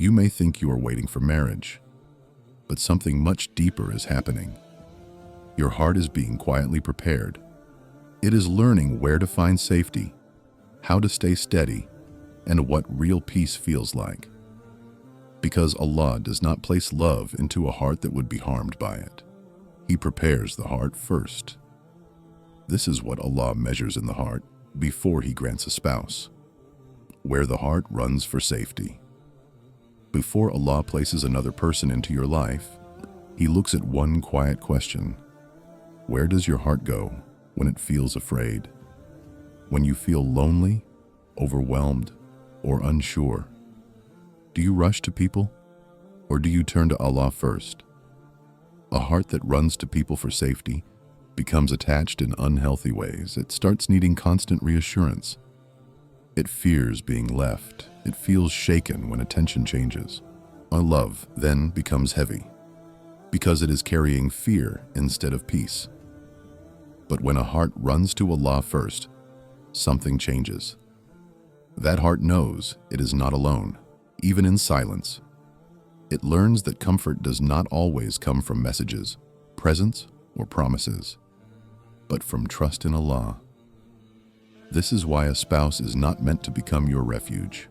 You may think you are waiting for marriage, but something much deeper is happening. Your heart is being quietly prepared. It is learning where to find safety, how to stay steady, and what real peace feels like. Because Allah does not place love into a heart that would be harmed by it. He prepares the heart first. This is what Allah measures in the heart before He grants a spouse, where the heart runs for safety. Before Allah places another person into your life, He looks at one quiet question. Where does your heart go when it feels afraid? When you feel lonely, overwhelmed, or unsure? Do you rush to people, or do you turn to Allah first? A heart that runs to people for safety becomes attached in unhealthy ways. It starts needing constant reassurance. It fears being left. It feels shaken when attention changes. Our love then becomes heavy, because it is carrying fear instead of peace. But when a heart runs to Allah first, something changes. That heart knows it is not alone, even in silence. It learns that comfort does not always come from messages, presents, or promises, but from trust in Allah. This is why a spouse is not meant to become your refuge.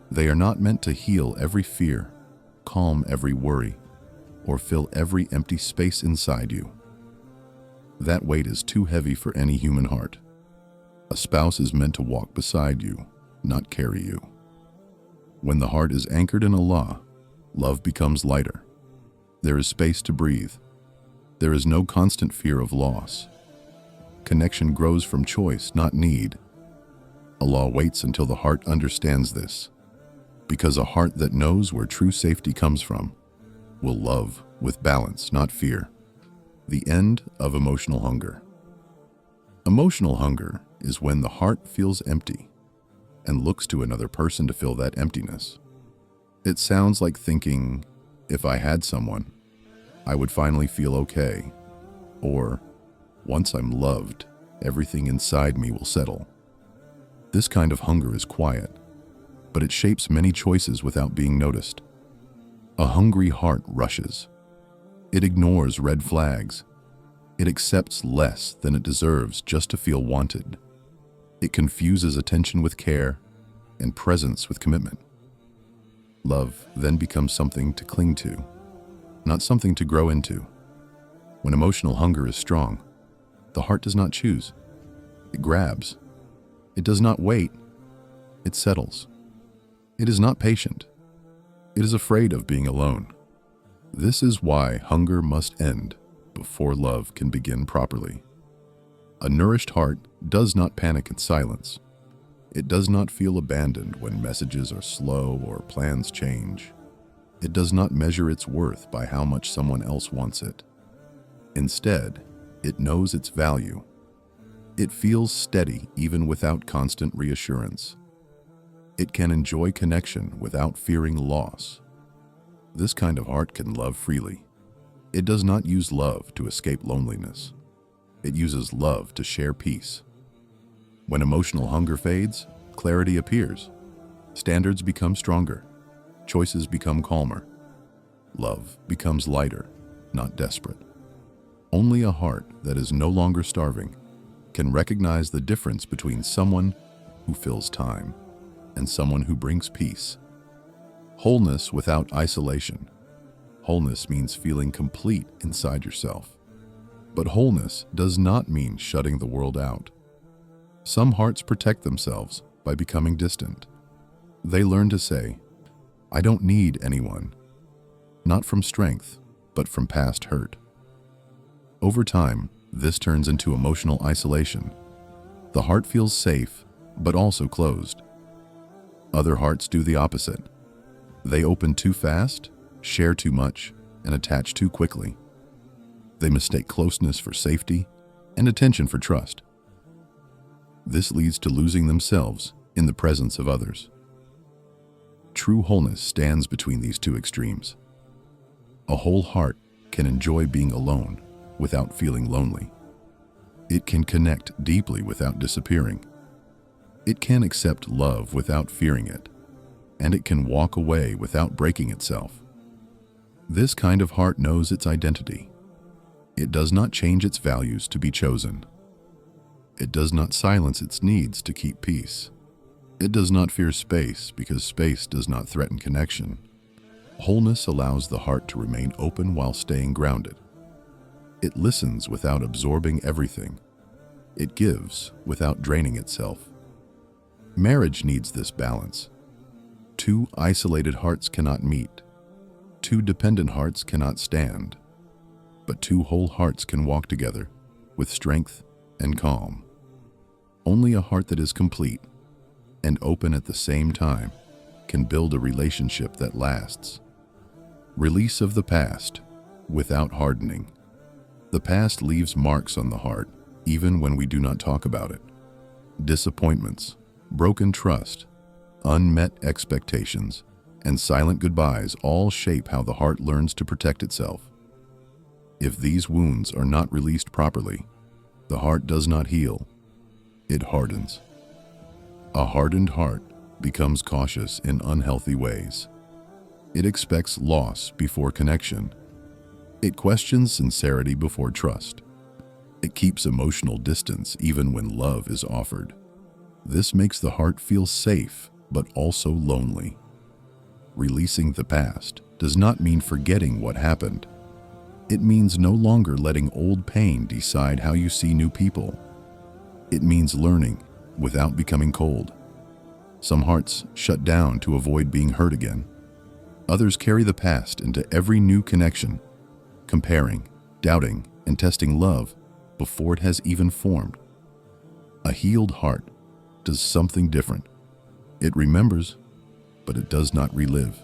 They are not meant to heal every fear, calm every worry, or fill every empty space inside you. That weight is too heavy for any human heart. A spouse is meant to walk beside you, not carry you. When the heart is anchored in Allah, love becomes lighter. There is space to breathe. There is no constant fear of loss. Connection grows from choice, not need. Allah waits until the heart understands this, because a heart that knows where true safety comes from will love with balance, not fear. The end of emotional hunger. Emotional hunger is when the heart feels empty and looks to another person to fill that emptiness. It sounds like thinking, if I had someone, I would finally feel okay. Or, once I'm loved, everything inside me will settle. This kind of hunger is quiet, but it shapes many choices without being noticed. A hungry heart rushes. It ignores red flags. It accepts less than it deserves just to feel wanted. It confuses attention with care and presence with commitment. Love then becomes something to cling to, not something to grow into. When emotional hunger is strong, the heart does not choose. It grabs. It does not wait. It settles. It is not patient. It is afraid of being alone. This is why hunger must end before love can begin properly. A nourished heart does not panic in silence. It does not feel abandoned when messages are slow or plans change. It does not measure its worth by how much someone else wants it. Instead, it knows its value. It feels steady even without constant reassurance. It can enjoy connection without fearing loss. This kind of heart can love freely. It does not use love to escape loneliness. It uses love to share peace. When emotional hunger fades, clarity appears. Standards become stronger. Choices become calmer. Love becomes lighter, not desperate. Only a heart that is no longer starving can recognize the difference between someone who fills time and someone who brings peace. Wholeness without isolation. Wholeness means feeling complete inside yourself. But wholeness does not mean shutting the world out. Some hearts protect themselves by becoming distant. They learn to say, I don't need anyone, not from strength, but from past hurt. Over time, this turns into emotional isolation. The heart feels safe, but also closed. Other hearts do the opposite. They open too fast, share too much, and attach too quickly. They mistake closeness for safety and attention for trust. This leads to losing themselves in the presence of others. True wholeness stands between these two extremes. A whole heart can enjoy being alone without feeling lonely. It can connect deeply without disappearing. It can accept love without fearing it. and it can walk away without breaking itself. This kind of heart knows its identity. It does not change its values to be chosen. It does not silence its needs to keep peace. It does not fear space because space does not threaten connection. Wholeness allows the heart to remain open while staying grounded. It listens without absorbing everything. It gives without draining itself. Marriage needs this balance. Two isolated hearts cannot meet. Two dependent hearts cannot stand. But two whole hearts can walk together with strength and calm. Only a heart that is complete and open at the same time can build a relationship that lasts. Release of the past without hardening. The past leaves marks on the heart, even when we do not talk about it. Disappointments, broken trust, unmet expectations, and silent goodbyes all shape how the heart learns to protect itself. If these wounds are not released properly, the heart does not heal, it hardens. A hardened heart becomes cautious in unhealthy ways. It expects loss before connection. It questions sincerity before trust. It keeps emotional distance even when love is offered. This makes the heart feel safe, but also lonely. Releasing the past does not mean forgetting what happened. It means no longer letting old pain decide how you see new people. It means learning without becoming cold. Some hearts shut down to avoid being hurt again. Others carry the past into every new connection, comparing, doubting, and testing love before it has even formed. A healed heart does something different. It remembers, but it does not relive.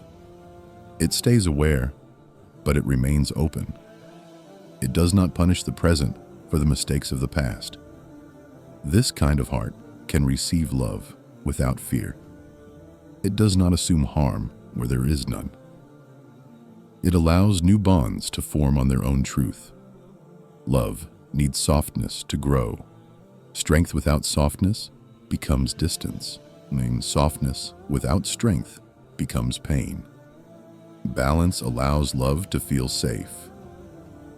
It stays aware, but it remains open. It does not punish the present for the mistakes of the past. This kind of heart can receive love without fear. It does not assume harm where there is none. It allows new bonds to form on their own truth. Love needs softness to grow. Strength without softness becomes distance. Softness without strength becomes pain. Balance allows love to feel safe.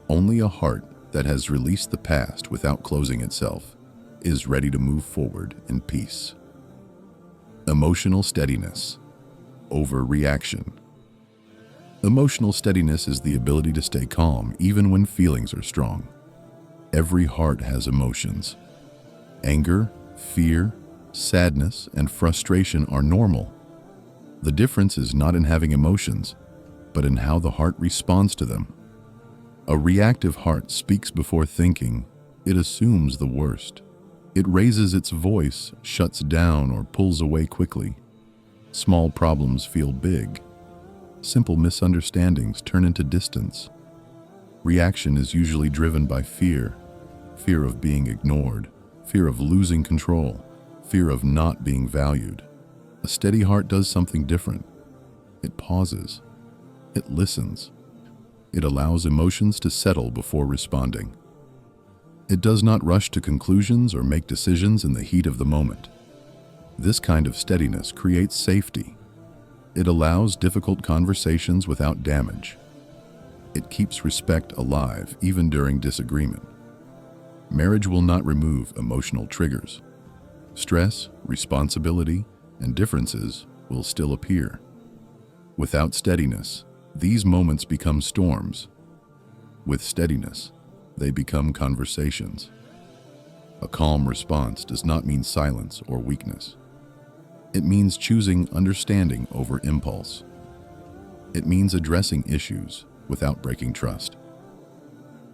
Only a heart that has released the past without closing itself is ready to move forward in peace. Emotional steadiness over reaction. Emotional steadiness is the ability to stay calm even when feelings are strong. Every heart has emotions. Anger, fear, sadness, and frustration are normal. The difference is not in having emotions, but in how the heart responds to them. A reactive heart speaks before thinking. It assumes the worst. It raises its voice, shuts down, or pulls away quickly. Small problems feel big. Simple misunderstandings turn into distance. Reaction is usually driven by fear. Fear of being ignored, fear of losing control, fear of not being valued. A steady heart does something different. It pauses. It listens. It allows emotions to settle before responding. It does not rush to conclusions or make decisions in the heat of the moment. This kind of steadiness creates safety. It allows difficult conversations without damage. It keeps respect alive even during disagreement. Marriage will not remove emotional triggers. Stress, responsibility, and differences will still appear. Without steadiness, these moments become storms. With steadiness, they become conversations. A calm response does not mean silence or weakness. It means choosing understanding over impulse. It means addressing issues without breaking trust.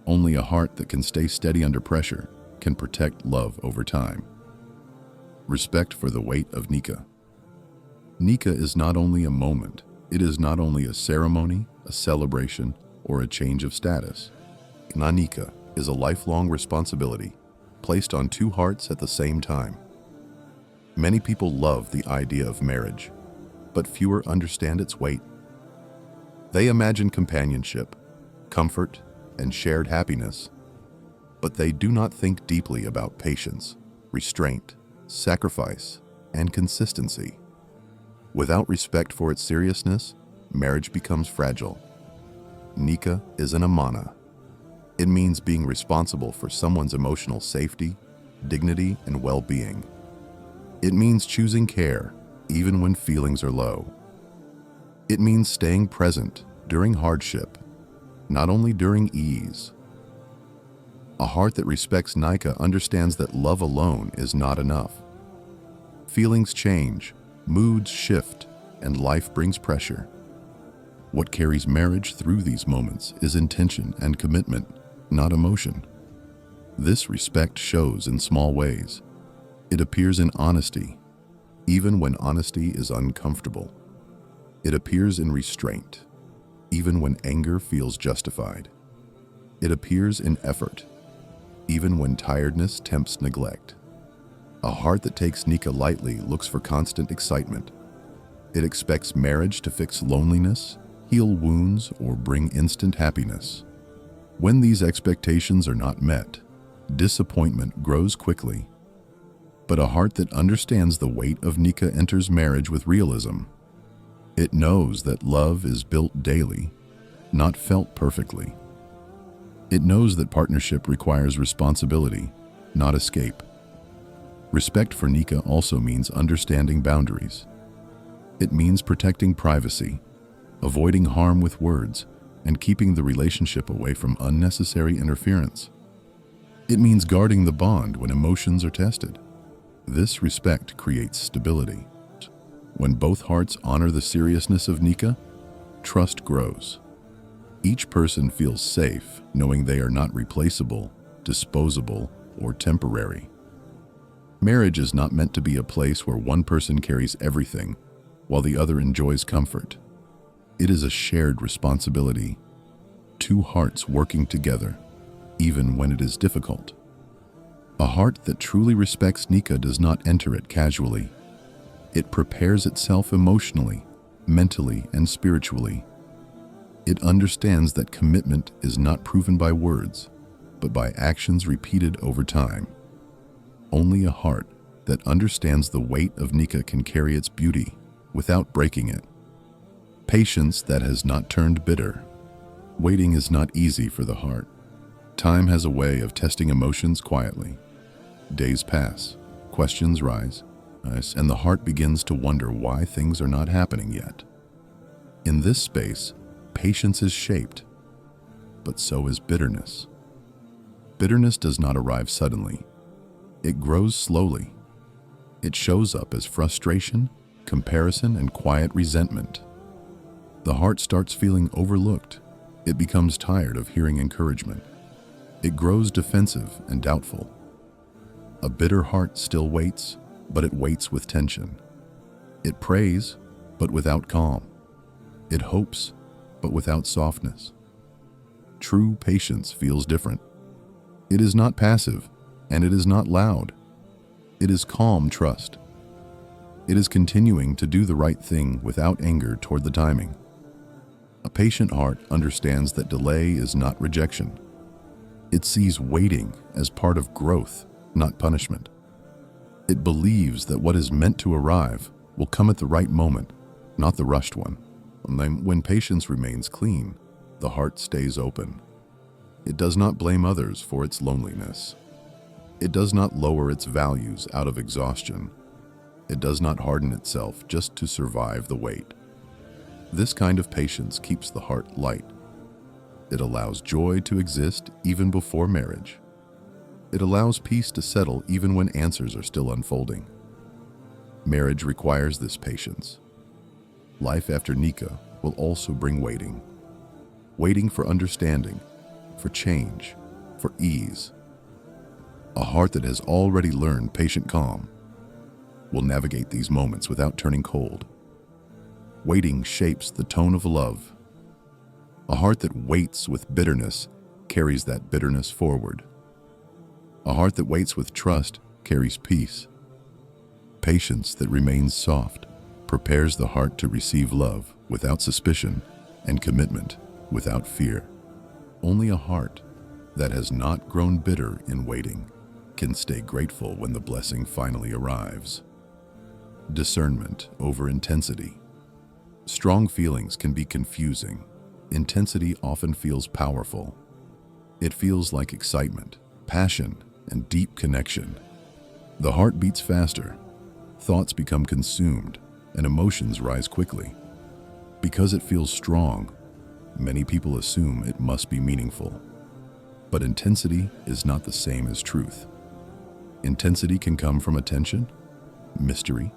Only a heart that can stay steady under pressure can protect love over time. Respect for the weight of Nikah. Nikah is not only a moment. It is not only a ceremony, a celebration, or a change of status. Nikah is a lifelong responsibility placed on two hearts at the same time. Many people love the idea of marriage, but fewer understand its weight. They imagine companionship, comfort, and shared happiness, but they do not think deeply about patience, restraint, sacrifice, and consistency. Without respect for its seriousness, marriage becomes fragile. Nikah is an amana. It means being responsible for someone's emotional safety, dignity, and well-being. It means choosing care, even when feelings are low. It means staying present during hardship, not only during ease. A heart that respects Nikah understands that love alone is not enough. Feelings change, moods shift, and life brings pressure. What carries marriage through these moments is intention and commitment, not emotion. This respect shows in small ways. It appears in honesty, even when honesty is uncomfortable. It appears in restraint, even when anger feels justified. It appears in effort, even when tiredness tempts neglect. A heart that takes Nikah lightly looks for constant excitement. It expects marriage to fix loneliness, heal wounds, or bring instant happiness. When these expectations are not met, disappointment grows quickly. But a heart that understands the weight of Nikah enters marriage with realism. It knows that love is built daily, not felt perfectly. It knows that partnership requires responsibility, not escape. Respect for Nikah also means understanding boundaries. It means protecting privacy, avoiding harm with words, and keeping the relationship away from unnecessary interference. It means guarding the bond when emotions are tested. This respect creates stability. When both hearts honor the seriousness of Nikah, trust grows. Each person feels safe knowing they are not replaceable, disposable, or temporary. Marriage is not meant to be a place where one person carries everything while the other enjoys comfort. It is a shared responsibility. Two hearts working together, even when it is difficult. A heart that truly respects Nikah does not enter it casually. It prepares itself emotionally, mentally, and spiritually. It understands that commitment is not proven by words, but by actions repeated over time. Only a heart that understands the weight of Nikah can carry its beauty without breaking it. Patience that has not turned bitter. Waiting is not easy for the heart. Time has a way of testing emotions quietly. Days pass, questions rise, and the heart begins to wonder why things are not happening yet. In this space, patience is shaped, but so is bitterness. Bitterness does not arrive suddenly. It grows slowly. It shows up as frustration, comparison, and quiet resentment. The heart starts feeling overlooked. It becomes tired of hearing encouragement. It grows defensive and doubtful. A bitter heart still waits, but it waits with tension. It prays, but without calm. It hopes, but without softness. True patience feels different. It is not passive, and it is not loud. It is calm trust. It is continuing to do the right thing without anger toward the timing. A patient heart understands that delay is not rejection. It sees waiting as part of growth, not punishment. It believes that what is meant to arrive will come at the right moment, not the rushed one. When patience remains clean, the heart stays open. It does not blame others for its loneliness. It does not lower its values out of exhaustion. It does not harden itself just to survive the wait. This kind of patience keeps the heart light. It allows joy to exist even before marriage. It allows peace to settle even when answers are still unfolding. Marriage requires this patience. Life after Nikah will also bring waiting. Waiting for understanding, for change, for ease. A heart that has already learned patient calm will navigate these moments without turning cold. Waiting shapes the tone of love. A heart that waits with bitterness carries that bitterness forward. A heart that waits with trust carries peace. Patience that remains soft prepares the heart to receive love without suspicion and commitment without fear. Only a heart that has not grown bitter in waiting can stay grateful when the blessing finally arrives. Discernment over intensity. Strong feelings can be confusing. Intensity often feels powerful. It feels like excitement, passion, and deep connection. The heart beats faster, thoughts become consumed, and emotions rise quickly. Because it feels strong, many people assume it must be meaningful. But intensity is not the same as truth. Intensity can come from attention, mystery,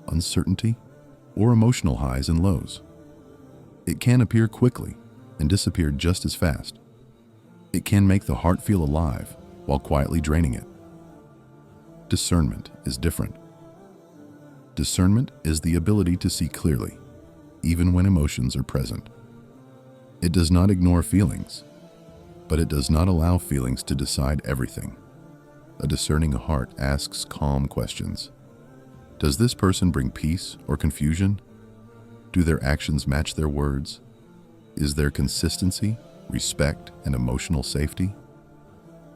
uncertainty, or emotional highs and lows. It can appear quickly and disappear just as fast. It can make the heart feel alive while quietly draining it. Discernment is different. Discernment is the ability to see clearly, even when emotions are present. It does not ignore feelings, but it does not allow feelings to decide everything. A discerning heart asks calm questions. Does this person bring peace or confusion? Do their actions match their words? Is there consistency, respect, and emotional safety?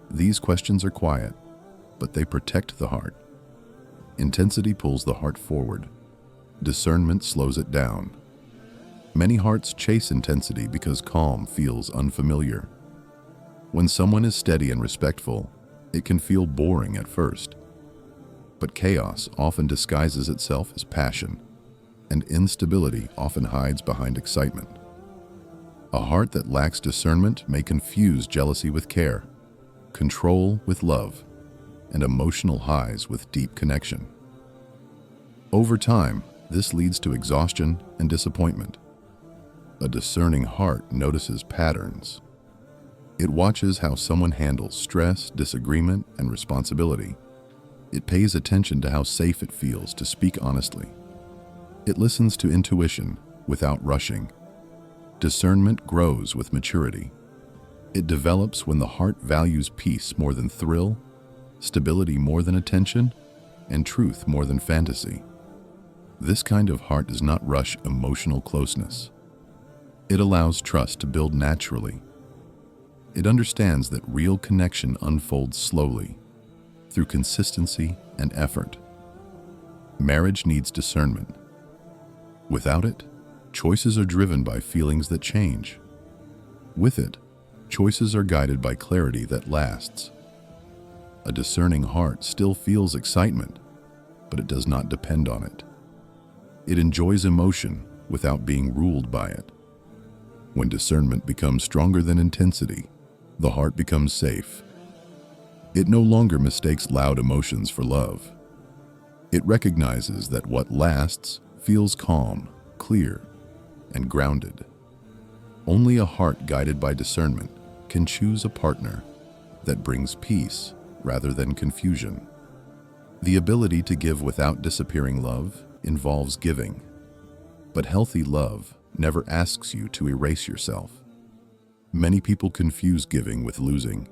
These questions are quiet, but they protect the heart. Intensity pulls the heart forward. Discernment slows it down. Many hearts chase intensity because calm feels unfamiliar. When someone is steady and respectful, it can feel boring at first. But chaos often disguises itself as passion, and instability often hides behind excitement. A heart that lacks discernment may confuse jealousy with care, control with love, and emotional highs with deep connection. Over time, this leads to exhaustion and disappointment. A discerning heart notices patterns. It watches how someone handles stress, disagreement, and responsibility. It pays attention to how safe it feels to speak honestly. It listens to intuition without rushing. Discernment grows with maturity. It develops when the heart values peace more than thrill, stability more than attention, and truth more than fantasy. This kind of heart does not rush emotional closeness. It allows trust to build naturally. It understands that real connection unfolds slowly, through consistency and effort. Marriage needs discernment. Without it, choices are driven by feelings that change. With it, choices are guided by clarity that lasts. A discerning heart still feels excitement, but it does not depend on it. It enjoys emotion without being ruled by it. When discernment becomes stronger than intensity, the heart becomes safe. It no longer mistakes loud emotions for love. It recognizes that what lasts feels calm, clear, and grounded. Only a heart guided by discernment can choose a partner that brings peace rather than confusion. The ability to give without disappearing love involves giving, but healthy love never asks you to erase yourself. Many people confuse giving with losing.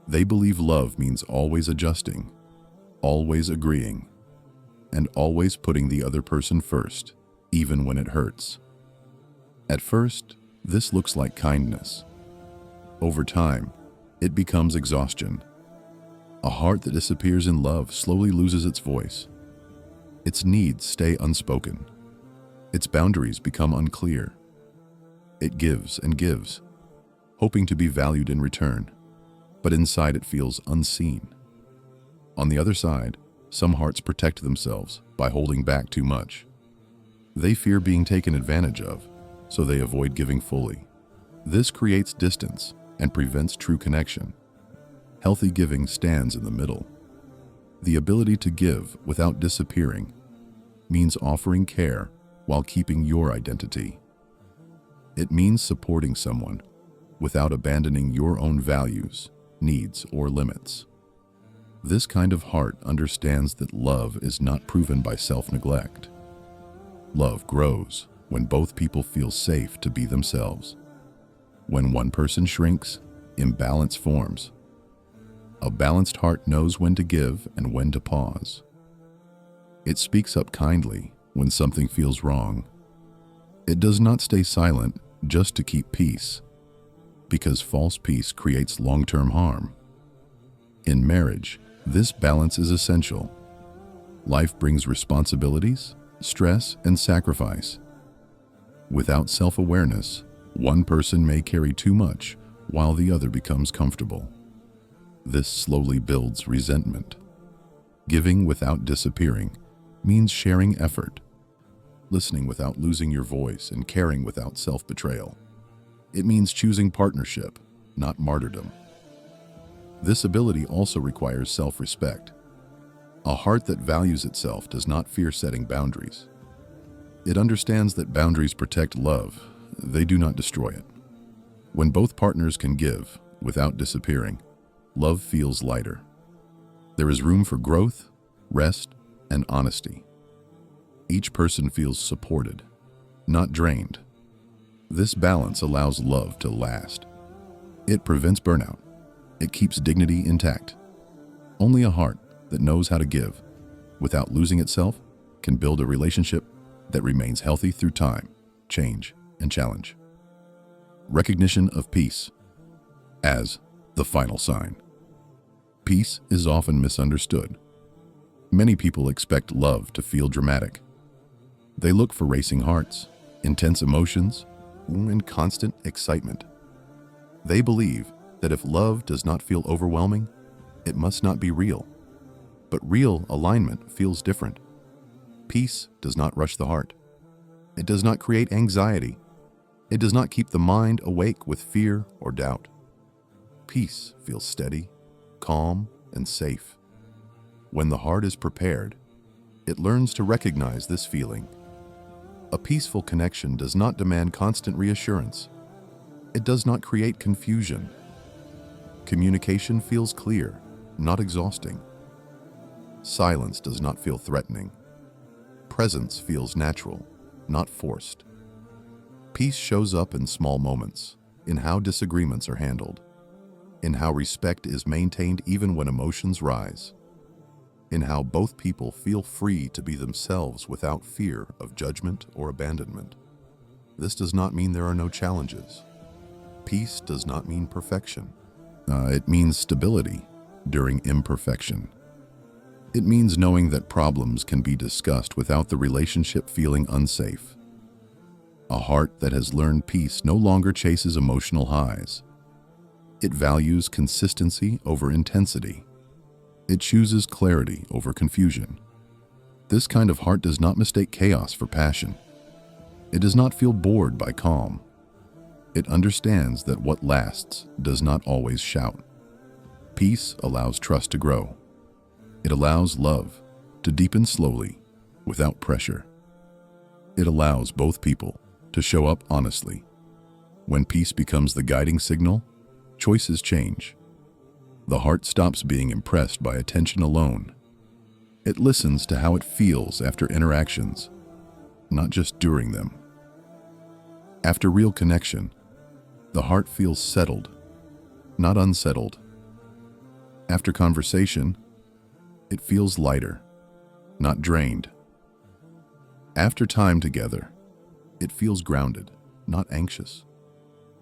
They believe love means always adjusting, always agreeing, and always putting the other person first, even when it hurts. At first, this looks like kindness. Over time, it becomes exhaustion. A heart that disappears in love slowly loses its voice. Its needs stay unspoken. Its boundaries become unclear. It gives and gives, hoping to be valued in return, but inside it feels unseen. On the other side, some hearts protect themselves by holding back too much. They fear being taken advantage of, so they avoid giving fully. This creates distance and prevents true connection. Healthy giving stands in the middle. The ability to give without disappearing means offering care while keeping your identity. It means supporting someone without abandoning your own values, needs, or limits. This kind of heart understands that love is not proven by self-neglect. Love grows when both people feel safe to be themselves. When one person shrinks, imbalance forms. A balanced heart knows when to give and when to pause. It speaks up kindly when something feels wrong. It does not stay silent just to keep peace, because false peace creates long-term harm. In marriage, this balance is essential. Life brings responsibilities, stress, and sacrifice. Without self-awareness, one person may carry too much while the other becomes comfortable. This slowly builds resentment. Giving without disappearing means sharing effort, listening without losing your voice, and caring without self-betrayal. It means choosing partnership, not martyrdom. This ability also requires self-respect. A heart that values itself does not fear setting boundaries. It understands that boundaries protect love, they do not destroy it. When both partners can give without disappearing, love feels lighter. There is room for growth, rest, and honesty. Each person feels supported, not drained. This balance allows love to last. It prevents burnout. It keeps dignity intact. Only a heart that knows how to give without losing itself can build a relationship that remains healthy through time, change, and challenge. Recognition of peace as the final sign. Peace is often misunderstood. Many people expect love to feel dramatic. They look for racing hearts, intense emotions, and constant excitement. They believe that if love does not feel overwhelming, it must not be real. But real alignment feels different. Peace does not rush the heart. It does not create anxiety. It does not keep the mind awake with fear or doubt. Peace feels steady, calm, and safe. When the heart is prepared, it learns to recognize this feeling. A peaceful connection does not demand constant reassurance. It does not create confusion. Communication feels clear, not exhausting. Silence does not feel threatening. Presence feels natural, not forced. Peace shows up in small moments, in how disagreements are handled, in how respect is maintained even when emotions rise, in how both people feel free to be themselves without fear of judgment or abandonment. This does not mean there are no challenges. Peace does not mean perfection. It means stability during imperfection. It means knowing that problems can be discussed without the relationship feeling unsafe. A heart that has learned peace no longer chases emotional highs. It values consistency over intensity. It chooses clarity over confusion. This kind of heart does not mistake chaos for passion. It does not feel bored by calm. It understands that what lasts does not always shout. Peace allows trust to grow. It allows love to deepen slowly, without pressure. It allows both people to show up honestly. When peace becomes the guiding signal, choices change. The heart stops being impressed by attention alone. It listens to how it feels after interactions, not just during them. After real connection, the heart feels settled, not unsettled. After conversation, it feels lighter, not drained. After time together, it feels grounded, not anxious.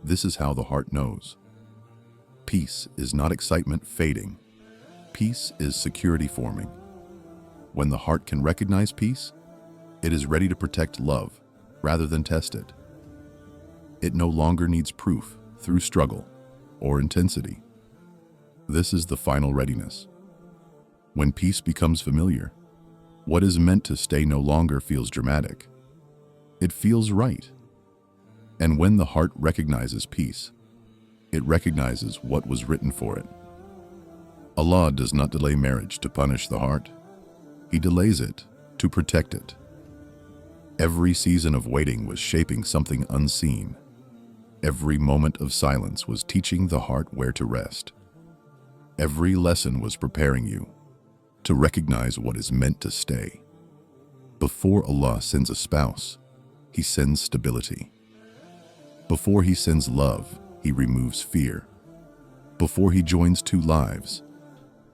This is how the heart knows. Peace is not excitement fading. Peace is security forming. When the heart can recognize peace, it is ready to protect love rather than test it. It no longer needs proof through struggle or intensity. This is the final readiness. When peace becomes familiar, what is meant to stay no longer feels dramatic. It feels right. And when the heart recognizes peace, it recognizes what was written for it. Allah does not delay marriage to punish the heart. He delays it to protect it. Every season of waiting was shaping something unseen. Every moment of silence was teaching the heart where to rest. Every lesson was preparing you to recognize what is meant to stay. Before Allah sends a spouse, He sends stability. Before He sends love, He removes fear. Before He joins two lives,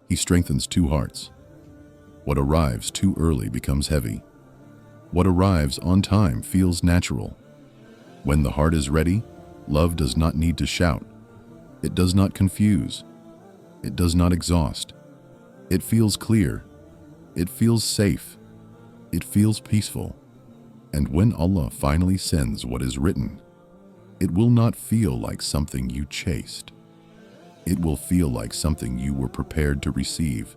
He strengthens two hearts. What arrives too early becomes heavy. What arrives on time feels natural. When the heart is ready, love does not need to shout. It does not confuse. It does not exhaust. It feels clear. It feels safe. It feels peaceful. And when Allah finally sends what is written, it will not feel like something you chased. It will feel like something you were prepared to receive.